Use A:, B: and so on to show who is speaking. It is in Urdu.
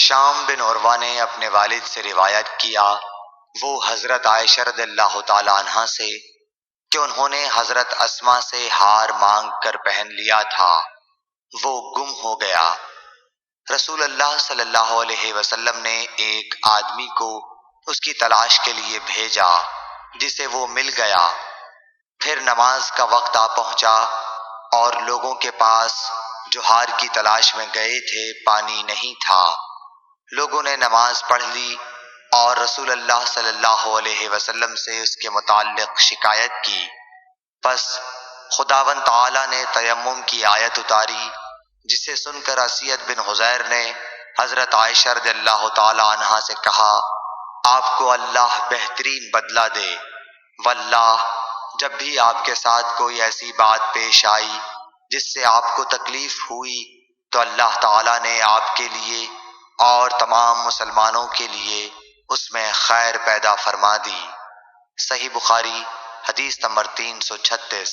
A: ہشام بن عروہ نے اپنے والد سے روایت کیا، وہ حضرت عائشہ رضی اللہ تعالی عنہا سے، کہ انہوں نے حضرت اسما سے ہار مانگ کر پہن لیا تھا، وہ گم ہو گیا۔ رسول اللہ صلی اللہ علیہ وسلم نے ایک آدمی کو اس کی تلاش کے لیے بھیجا، جسے وہ مل گیا۔ پھر نماز کا وقت آ پہنچا اور لوگوں کے پاس جو ہار کی تلاش میں گئے تھے پانی نہیں تھا۔ لوگوں نے نماز پڑھ لی اور رسول اللہ صلی اللہ علیہ وسلم سے اس کے متعلق شکایت کی۔ پس خداوند تعالی نے تیمم کی آیت اتاری، جسے سن کر اسید بن حضیر نے حضرت عائشہ رضی اللہ تعالی عنہا سے کہا، آپ کو اللہ بہترین بدلہ دے، واللہ جب بھی آپ کے ساتھ کوئی ایسی بات پیش آئی جس سے آپ کو تکلیف ہوئی تو اللہ تعالی نے آپ کے لیے اور تمام مسلمانوں کے لیے اس میں خیر پیدا فرما دی۔ صحیح بخاری حدیث نمبر 336۔